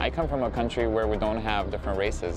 I come from a country where we don't have different races.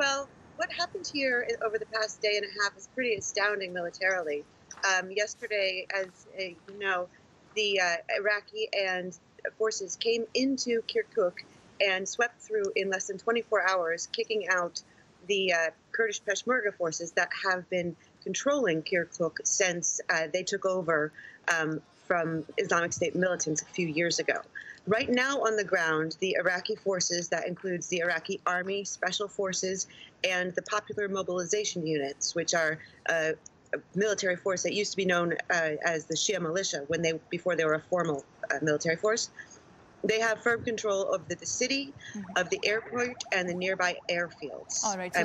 Well, what happened here over the past day and a half is pretty astounding militarily. Yesterday, as you know, the Iraqi and forces came into Kirkuk and swept through in less than 24 hours, kicking out the Kurdish Peshmerga forces that have been controlling Kirkuk since they took over from Islamic State militants a few years ago. Right now on the ground, the Iraqi forces, that includes the Iraqi Army, Special Forces, and the Popular Mobilization Units, which are a military force that used to be known as the Shia militia before they were a formal military force. They have firm control of the city, of the airport, and the nearby airfields. All right, so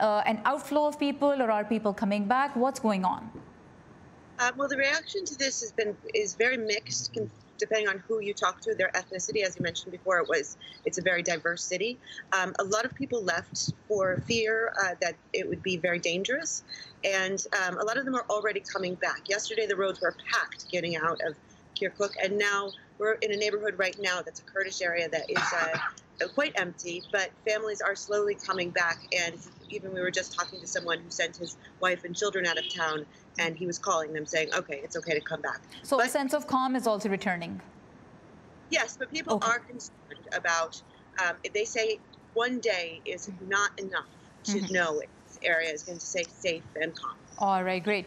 an outflow of people, or are people coming back? What's going on? Well, the reaction to this is very mixed, depending on who you talk to, their ethnicity. As you mentioned before, it's a very diverse city. A lot of people left for fear that it would be very dangerous, and a lot of them are already coming back. Yesterday, the roads were packed getting out of Kirkuk, and now we're in a neighborhood right now that's a Kurdish area that is quite empty, but families are slowly coming back. And even we were just talking to someone who sent his wife and children out of town, and he was calling them saying, okay, it's okay to come back. So a sense of calm is also returning. Yes, but people are concerned about, they say one day is not enough to know if this area is going to stay safe and calm. All right, great.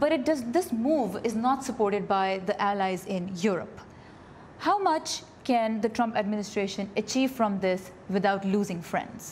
but this move is not supported by the allies in Europe. How much can the Trump administration achieve from this without losing friends?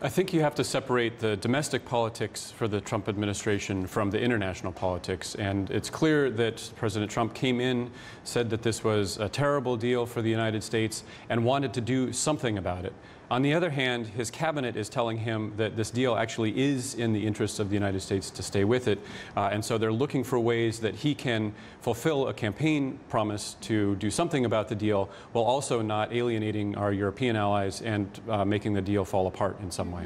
I think you have to separate the domestic politics for the Trump administration from the international politics. And it's clear that President Trump came in, said that this was a terrible deal for the United States, and wanted to do something about it. On the other hand, his cabinet is telling him that this deal actually is in the interests of the United States to stay with it. And so they're looking for ways that he can fulfill a campaign promise to do something about the deal while also not alienating our European allies and making the deal fall apart in some way.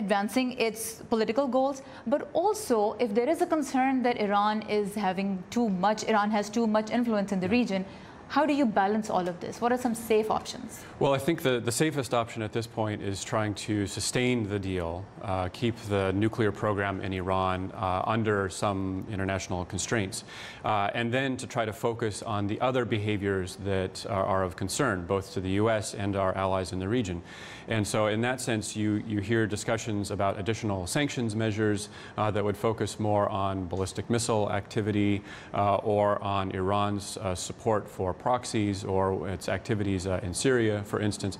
advancing its political goals, but also if there is a concern that Iran has too much influence in the region, how do you balance all of this? What are some safe options? Well, I think the safest option at this point is trying to sustain the deal, keep the nuclear program in Iran under some international constraints, and then to try to focus on the other behaviors that are of concern, both to the U.S. and our allies in the region. And so in that sense, you hear discussions about additional sanctions measures that would focus more on ballistic missile activity or on Iran's support for proxies or its activities in Syria, for instance,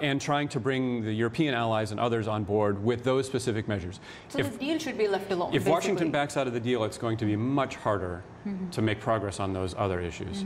and trying to bring the European allies and others on board with those specific measures. So the deal should be left alone. If Washington backs out of the deal, it's going to be much harder to make progress on those other issues.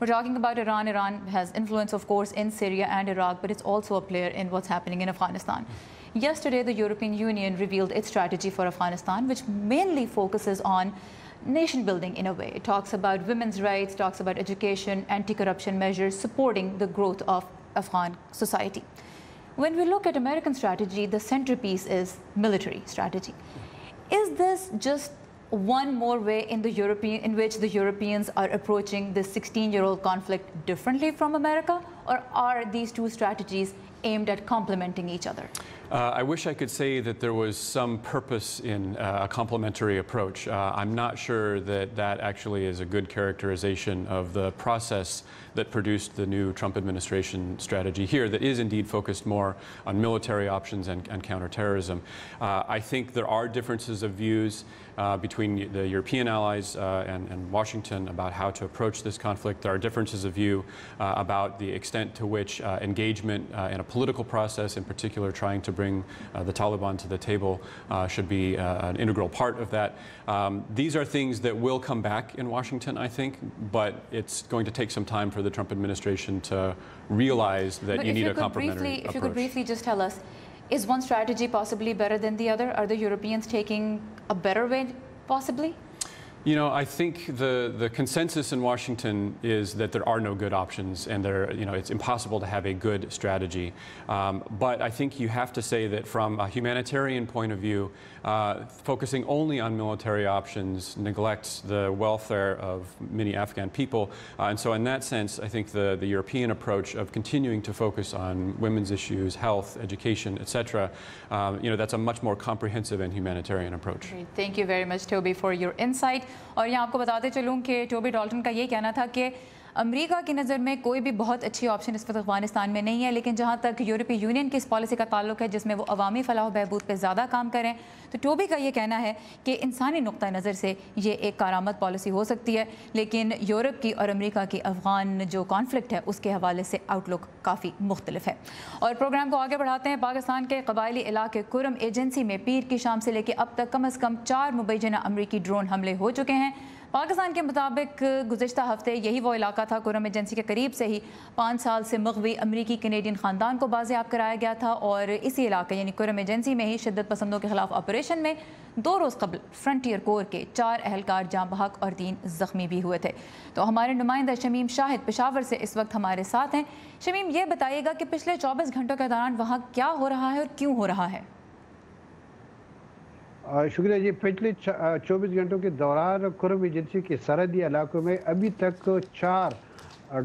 We're talking about Iran. Iran has influence of course in Syria and Iraq, but it's also a player in what's happening in Afghanistan. Yesterday the European Union revealed its strategy for Afghanistan, which mainly focuses on nation building in a way. It talks about women's rights, talks about education, anti-corruption measures, supporting the growth of Afghan society. When we look at American strategy, the centerpiece is military strategy. Is this just one more way in which the Europeans are approaching this 16-year-old conflict differently from America, or are these two strategies aimed at complementing each other? I wish I could say that there was some purpose in a complementary approach. I'm not sure that that actually is a good characterization of the process that produced the new Trump administration strategy here, that is indeed focused more on military options and counterterrorism. I think there are differences of views between the European allies and Washington about how to approach this conflict. There are differences of view about the extent to which engagement in a political process, in particular trying to bring the Taliban to the table, should be an integral part of that. These are things that will come back in Washington, I think, but it's going to take some time for the Trump administration to realize that you need a complementary approach. If you could briefly just tell us, is one strategy possibly better than the other? Are the Europeans taking a better way, possibly? You know, I think the consensus in Washington is that there are no good options, and it's impossible to have a good strategy. But I think you have to say that from a humanitarian point of view, focusing only on military options neglects the welfare of many Afghan people. And so in that sense, I think the European approach of continuing to focus on women's issues, health, education, etc., that's a much more comprehensive and humanitarian approach. Great. Thank you very much, Toby, for your insight. اور یہاں آپ کو بتاتے چلوں کہ ٹوبی Dalton کا یہ کہنا تھا کہ امریکہ کی نظر میں کوئی بھی بہت اچھی آپشن اس وقت افغانستان میں نہیں ہے، لیکن جہاں تک یورپی یونین کی اس پالیسی کا تعلق ہے جس میں وہ عوامی فلاح و بہبود پہ زیادہ کام کریں، تو ٹوبی کا یہ کہنا ہے کہ انسانی نقطہ نظر سے یہ ایک کارآمد پالیسی ہو سکتی ہے، لیکن یورپ کی اور امریکہ کی افغان جو کانفلکٹ ہے اس کے حوالے سے آؤٹ لک کافی مختلف ہے۔ اور پروگرام کو آگے بڑھاتے ہیں۔ پاکستان کے قبائلی علاقے کرم ایجنسی میں پیر کی شام سے لے کے اب تک کم از کم 4 مبینہ امریکی ڈرون حملے ہو چکے ہیں۔ پاکستان کے مطابق گزشتہ ہفتے یہی وہ علاقہ تھا کرم ایجنسی کے قریب سے ہی 5 سال سے مغوی امریکی کینیڈین خاندان کو بازیاب کرایا گیا تھا، اور اسی علاقے یعنی کرم ایجنسی میں ہی شدت پسندوں کے خلاف آپریشن میں 2 روز قبل فرنٹیئر کور کے 4 اہلکار جاں بحق اور 3 زخمی بھی ہوئے تھے۔ تو ہمارے نمائندہ شمیم شاہد پشاور سے اس وقت ہمارے ساتھ ہیں۔ شمیم، یہ بتائیے گا کہ پچھلے 24 گھنٹوں کے دوران وہاں کیا ہو رہا ہے اور کیوں ہو رہا ہے؟ شکریہ جی۔ پچھلے 24 گھنٹوں کے دوران کرم ایجنسی کے سرحدی علاقوں میں ابھی تک 4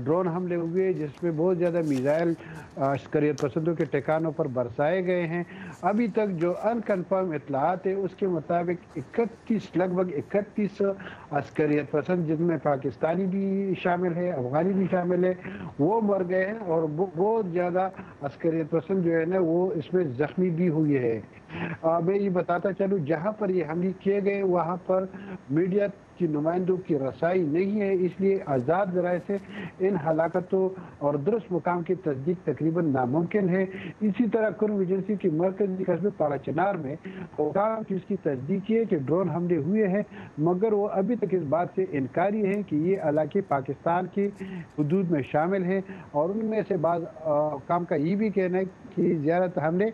ڈرون حملے ہوئے، جس میں بہت زیادہ میزائل عسکریت پسندوں کے ٹھکانوں پر برسائے گئے ہیں۔ ابھی تک جو ان کنفرم اطلاعات ہیں اس کے مطابق 31 عسکریت پسند، جن میں پاکستانی بھی شامل ہے، افغانی بھی شامل ہے، وہ مر گئے ہیں، اور بہت زیادہ عسکریت پسند جو ہے نا وہ اس میں زخمی بھی ہوئے ہیں۔ میں یہ بتاتا چلوں، جہاں پر یہ حملے کیے گئے وہاں پر میڈیا کی نمائندوں کی رسائی نہیں ہے، اس لیے آزاد ذرائع سے ان ہلاکتوں اور درست مقام کی تصدیق تقریباً ناممکن ہے۔ اسی طرح کرم ایجنسی کی مرکزی قصبے پاڑا چنار میں حکام کی اس کی تصدیق ہے کہ ڈرون حملے ہوئے ہیں، مگر وہ ابھی تک اس بات سے انکاری ہے کہ یہ علاقے پاکستان کی حدود میں شامل ہیں، اور ان میں سے بعض حکام کا یہ بھی کہنا ہے کہ زیارت حملے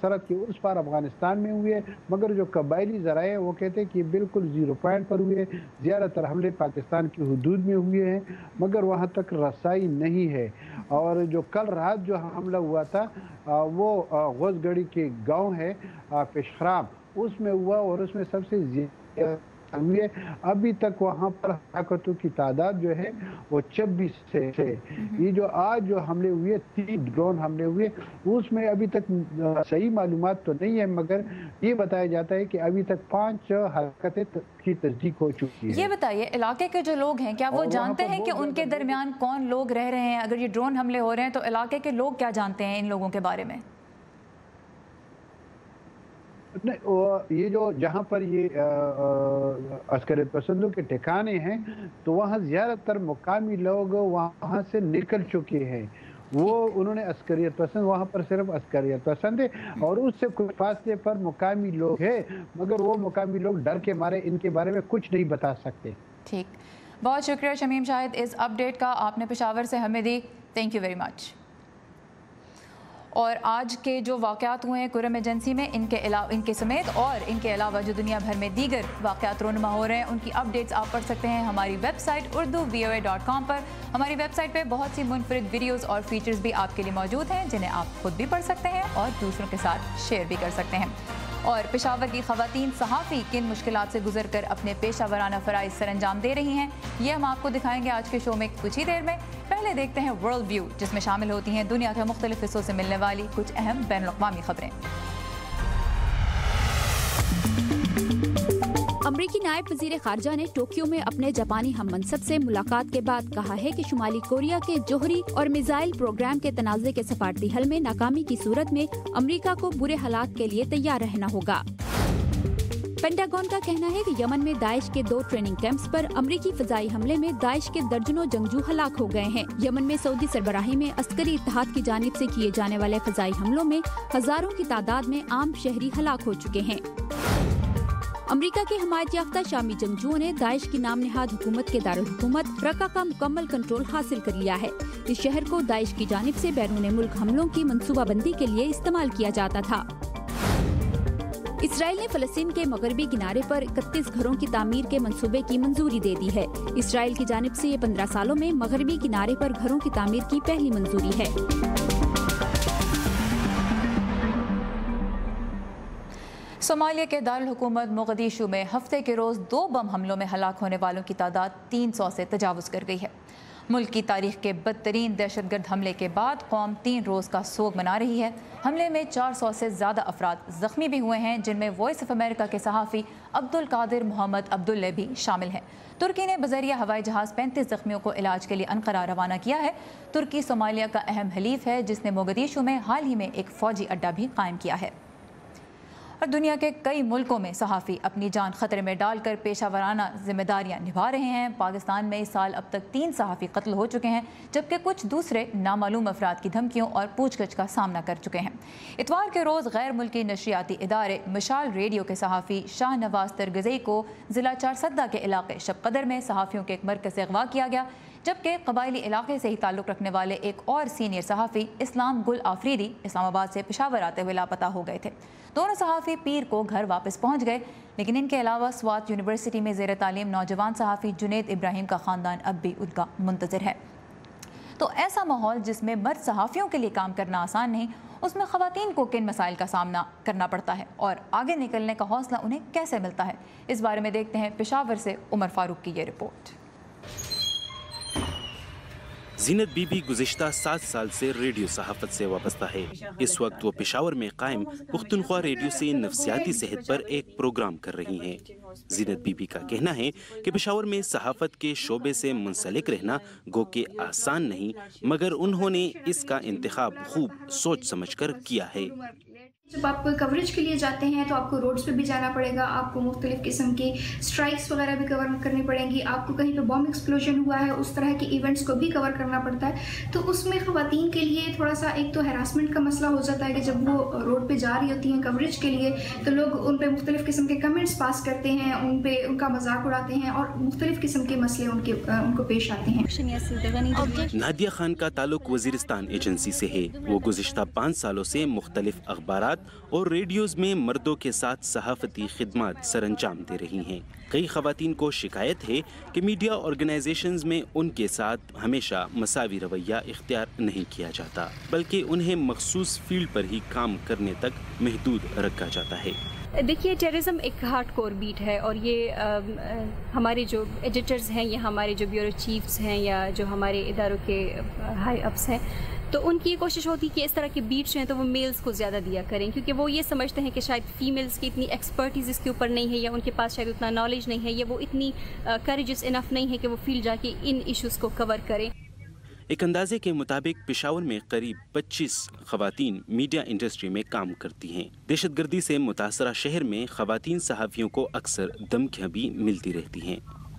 سرحد کے اس پار افغانستان میں ہوئے، مگر جو قبائلی ذرائع وہ کہتے ہیں کہ بالکل 0 پوائنٹ پر ہوئے، زیادہ تر حملے پاکستان کی حدود میں ہوئے ہیں، مگر وہاں تک رسائی نہیں ہے۔ اور جو کل رات جو حملہ ہوا تھا وہ غوث گڑھی کے گاؤں ہے پشخرام، اس میں ہوا، اور اس میں سب سے زیادہ ہوئے۔ ابھی تک وہاں پر ہلاکتوں کی تعداد جو ہے وہ 26 سے۔ یہ جو آج جو حملے ہوئے 3 ڈرون حملے ہوئے، اس میں ابھی تک صحیح معلومات تو نہیں ہے، مگر یہ بتایا جاتا ہے کہ ابھی تک 5 ہلاکتیں کی تصدیق ہو چکی ہے۔ یہ بتائیے، علاقے کے جو لوگ ہیں کیا وہ جانتے ہیں کہ ان کے درمیان کون لوگ رہ رہے ہیں؟ اگر یہ ڈرون حملے ہو رہے ہیں تو علاقے کے لوگ کیا جانتے ہیں ان لوگوں کے بارے میں؟ یہ جو جہاں پر یہ عسکریت پسندوں کے ٹھکانے ہیں تو وہاں زیادہ تر مقامی لوگ وہاں سے نکل چکے ہیں۔ انہوں نے عسکریت پسند، وہاں پر صرف عسکریت پسند ہے، اور اس سے کچھ فاصلے پر مقامی لوگ ہیں، مگر وہ مقامی لوگ ڈر کے مارے ان کے بارے میں کچھ نہیں بتا سکتے۔ ٹھیک، بہت شکریہ شمیم شاہد اس اپ ڈیٹ کا آپ نے پشاور سے ہمیں دی۔ Thank you very much. اور آج کے جو واقعات ہوئے ہیں کرم ایجنسی میں ان کے سمیت اور ان کے علاوہ جو دنیا بھر میں دیگر واقعات رونما ہو رہے ہیں ان کی اپڈیٹس آپ پڑھ سکتے ہیں ہماری ویب سائٹ urduvoa.com پر. ہماری ویب سائٹ پہ بہت سی منفرد ویڈیوز اور فیچرز بھی آپ کے لیے موجود ہیں جنہیں آپ خود بھی پڑھ سکتے ہیں اور دوسروں کے ساتھ شیئر بھی کر سکتے ہیں. اور پشاور کی خواتین صحافی کن مشکلات سے گزر کر اپنے پیشہ ورانہ فرائض سر انجام دے رہی ہیں یہ ہم آپ کو دکھائیں گے آج کے شو میں کچھ ہی دیر میں. پہلے دیکھتے ہیں ورلڈ ویو جس میں شامل ہوتی ہیں دنیا کے مختلف حصوں سے ملنے والی کچھ اہم بین الاقوامی خبریں. امریکی نائب وزیر خارجہ نے ٹوکیو میں اپنے جاپانی ہم منصب سے ملاقات کے بعد کہا ہے کہ شمالی کوریا کے جوہری اور میزائل پروگرام کے تنازع کے سفارتی حل میں ناکامی کی صورت میں امریکہ کو برے حالات کے لیے تیار رہنا ہوگا. پینٹاگون کا کہنا ہے کہ یمن میں داعش کے 2 ٹریننگ کیمپس پر امریکی فضائی حملے میں داعش کے درجنوں جنگجو ہلاک ہو گئے ہیں. یمن میں سعودی سربراہی میں عسکری اتحاد کی جانب سے کیے جانے والے فضائی حملوں میں ہزاروں کی تعداد میں عام شہری ہلاک ہو چکے ہیں. امریکہ کے حمایت یافتہ شامی جنگجوؤں نے داعش کی نام نہاد حکومت کے دارالحکومت رقہ کا مکمل کنٹرول حاصل کر لیا ہے. اس شہر کو داعش کی جانب سے بیرون ملک حملوں کی منصوبہ بندی کے لیے استعمال کیا جاتا تھا. اسرائیل نے فلسطین کے مغربی کنارے پر 31 گھروں کی تعمیر کے منصوبے کی منظوری دے دی ہے. اسرائیل کی جانب سے یہ 15 سالوں میں مغربی کنارے پر گھروں کی تعمیر کی پہلی منظوری ہے. صومالیہ کے دارالحکومت مقدیشو میں ہفتے کے روز 2 بم حملوں میں ہلاک ہونے والوں کی تعداد 300 سے تجاوز کر گئی ہے. ملک کی تاریخ کے بدترین دہشت گرد حملے کے بعد قوم 3 روز کا سوگ منا رہی ہے. حملے میں 400 سے زیادہ افراد زخمی بھی ہوئے ہیں جن میں وائس آف امریکہ کے صحافی عبدالقادر محمد عبداللہ بھی شامل ہیں. ترکی نے بذریعہ ہوائی جہاز 35 زخمیوں کو علاج کے لیے انقرہ روانہ کیا ہے. ترکی صومالیہ کا اہم حلیف ہے جس نے مقدیشو میں حال ہی میں ایک فوجی اڈہ بھی قائم کیا ہے. اور دنیا کے کئی ملکوں میں صحافی اپنی جان خطرے میں ڈال کر پیشہ ورانہ ذمہ داریاں نبھا رہے ہیں. پاکستان میں اس سال اب تک 3 صحافی قتل ہو چکے ہیں جبکہ کچھ دوسرے نامعلوم افراد کی دھمکیوں اور پوچھ گچھ کا سامنا کر چکے ہیں. اتوار کے روز غیر ملکی نشریاتی ادارے مشال ریڈیو کے صحافی شاہ نواز ترگزئی کو ضلع چارسدہ کے علاقے شب قدر میں صحافیوں کے ایک مرکز سے اغوا کیا گیا جبکہ قبائلی علاقے سے ہی تعلق رکھنے والے ایک اور سینئر صحافی اسلام گل آفریدی اسلام آباد سے پشاور آتے ہوئے لاپتہ ہو گئے تھے. دونوں صحافی پیر کو گھر واپس پہنچ گئے لیکن ان کے علاوہ سوات یونیورسٹی میں زیر تعلیم نوجوان صحافی جنید ابراہیم کا خاندان اب بھی ان کا منتظر ہے. تو ایسا ماحول جس میں مرد صحافیوں کے لیے کام کرنا آسان نہیں اس میں خواتین کو کن مسائل کا سامنا کرنا پڑتا ہے اور آگے نکلنے کا حوصلہ انہیں کیسے ملتا ہے اس بارے میں دیکھتے ہیں پشاور سے عمر فاروق کی یہ رپورٹ. زینت بی بی گزشتہ 7 سال سے ریڈیو صحافت سے وابستہ ہے. اس وقت وہ پشاور میں قائم پختونخوا ریڈیو سے نفسیاتی صحت پر ایک پروگرام کر رہی ہیں. زینت بی بی کا کہنا ہے کہ پشاور میں صحافت کے شعبے سے منسلک رہنا گو کہ آسان نہیں مگر انہوں نے اس کا انتخاب خوب سوچ سمجھ کر کیا ہے. جب آپ کوریج کے لیے جاتے ہیں تو آپ کو روڈز پہ بھی جانا پڑے گا, آپ کو مختلف قسم کی اسٹرائکس وغیرہ بھی کور کرنی پڑیں گی, آپ کو کہیں پہ بم ایکسپلوژن ہوا ہے اس طرح کے ایونٹس کو بھی کور کرنا پڑتا ہے. تو اس میں خواتین کے لیے تھوڑا سا ایک تو ہراسمنٹ کا مسئلہ ہو جاتا ہے کہ جب وہ روڈ پہ جا رہی ہوتی ہیں کوریج کے لیے تو لوگ ان پہ مختلف قسم کے کمنٹس پاس کرتے ہیں, ان پہ ان کا مذاق اڑاتے ہیں اور مختلف قسم کے مسئلے ان کو پیش آتے ہیں. نادیہ خان کا تعلق وزیرستان ایجنسی سے ہے. وہ گزشتہ 5 سالوں سے مختلف اخبارات اور ریڈیوز میں مردوں کے ساتھ صحافتی خدمات سر انجام دے رہی ہیں. کئی خواتین کو شکایت ہے کہ میڈیا آرگنائزیشنز میں ان کے ساتھ ہمیشہ مساوی رویہ اختیار نہیں کیا جاتا بلکہ انہیں مخصوص فیلڈ پر ہی کام کرنے تک محدود رکھا جاتا ہے. دیکھیے ٹیررزم ایک ہارڈ کور بیٹ ہے اور یہ ہمارے جو ایڈیٹرز ہیں یا ہمارے جو بیورو چیفز ہیں یا جو ہمارے اداروں کے ہائی اپس ہیں تو ان کی یہ کوشش ہوتی ہے کہ اس طرح کے بیٹس ہیں تو وہ میلز کو زیادہ دیا کریں کیونکہ وہ یہ سمجھتے ہیں کہ شاید فیمیلز کی اتنی ایکسپرٹیز اس کے اوپر نہیں ہے یا ان کے پاس شاید اتنا نالج نہیں ہے یا وہ اتنی کریجس انف نہیں ہے کہ وہ فیلڈ جا کے ان ایشوز کو کور کریں. ایک اندازے کے مطابق پشاور میں قریب 25 خواتین میڈیا انڈسٹری میں کام کرتی ہیں. دہشت گردی سے متاثرہ شہر میں خواتین صحافیوں کو اکثر دھمکیاں بھی ملتی رہتی ہیں.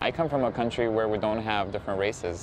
I come from a country where we don't have different races.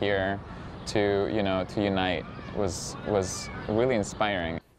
here to unite was really inspiring.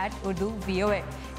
@urduvoa।